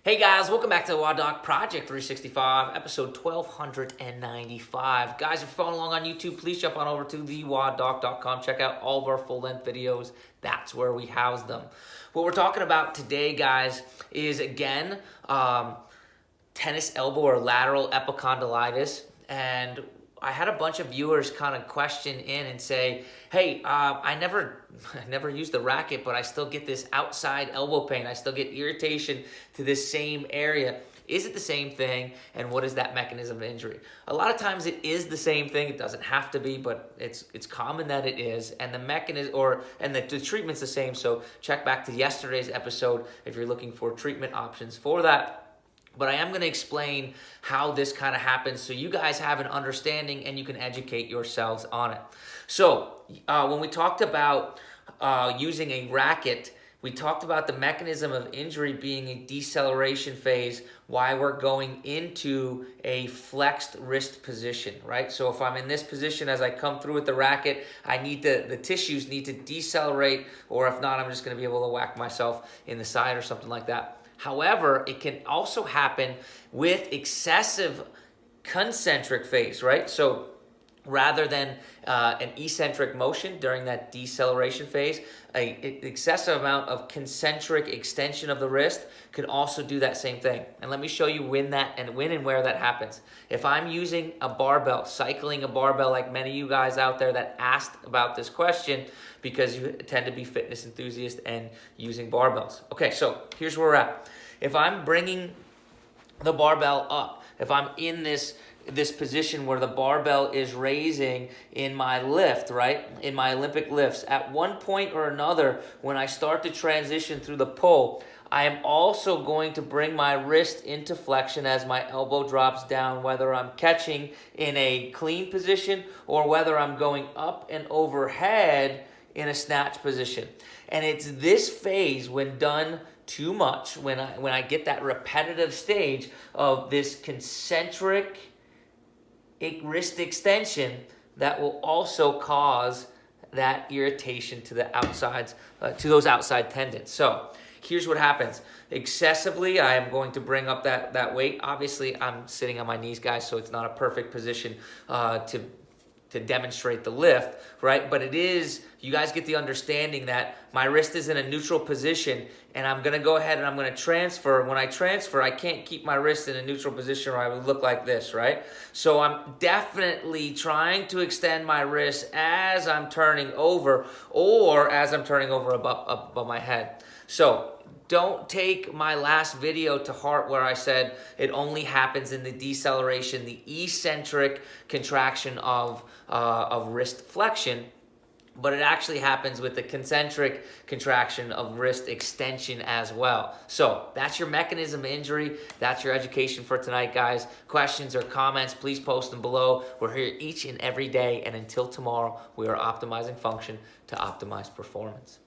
Hey guys, welcome back to the WODdoc Project 365, episode 1295. Guys, if you're following along on YouTube, please jump on over to the WODdoc.com. Check out all of our full-length videos. That's where we house them. What we're talking about today, guys, is again, tennis elbow or lateral epicondylitis. And I had a bunch of viewers kind of question in and say, hey, I never use the racket, but I still get this outside elbow pain. I still get irritation to this same area. Is it the same thing? And what is that mechanism of injury? A lot of times it is the same thing. It doesn't have to be, but it's common that it is. And the mechanism the treatment's the same. So check back to yesterday's episode if you're looking for treatment options for that. But I am going to explain how this kind of happens so you guys have an understanding and you can educate yourselves on it. So when we talked about using a racket, we talked about the mechanism of injury being a deceleration phase, why we're going into a flexed wrist position, right? So if I'm in this position as I come through with the racket, the tissues need to decelerate, or if not, I'm just going to be able to whack myself in the side or something like that. However, it can also happen with excessive concentric phase, right? So rather than an eccentric motion during that deceleration phase, an excessive amount of concentric extension of the wrist could also do that same thing. And let me show you when and where that happens. If I'm using a barbell, cycling a barbell like many of you guys out there that asked about this question because you tend to be fitness enthusiasts and using barbells. Okay, so here's where we're at. If I'm bringing the barbell up, if I'm in this position where the barbell is raising in my lift, right? In my Olympic lifts, at one point or another, when I start to transition through the pull, I am also going to bring my wrist into flexion as my elbow drops down, whether I'm catching in a clean position or whether I'm going up and overhead in a snatch position. And it's this phase, when done too much, when I get that repetitive stage of this concentric wrist extension, that will also cause that irritation to the outsides, to those outside tendons. So here's what happens. Excessively, I am going to bring up that weight. Obviously, I'm sitting on my knees, guys, so it's not a perfect position to demonstrate the lift, right? But it is, you guys get the understanding that my wrist is in a neutral position and I'm gonna go ahead and I'm gonna transfer. When I transfer, I can't keep my wrist in a neutral position or I would look like this, right? So I'm definitely trying to extend my wrist as I'm turning over or as I'm turning over above my head. So don't take my last video to heart where I said it only happens in the deceleration, the eccentric contraction of wrist flexion, but it actually happens with the concentric contraction of wrist extension as well. So that's your mechanism of injury. That's your education for tonight, guys. Questions or comments, please post them below. We're here each and every day, and until tomorrow, we are optimizing function to optimize performance.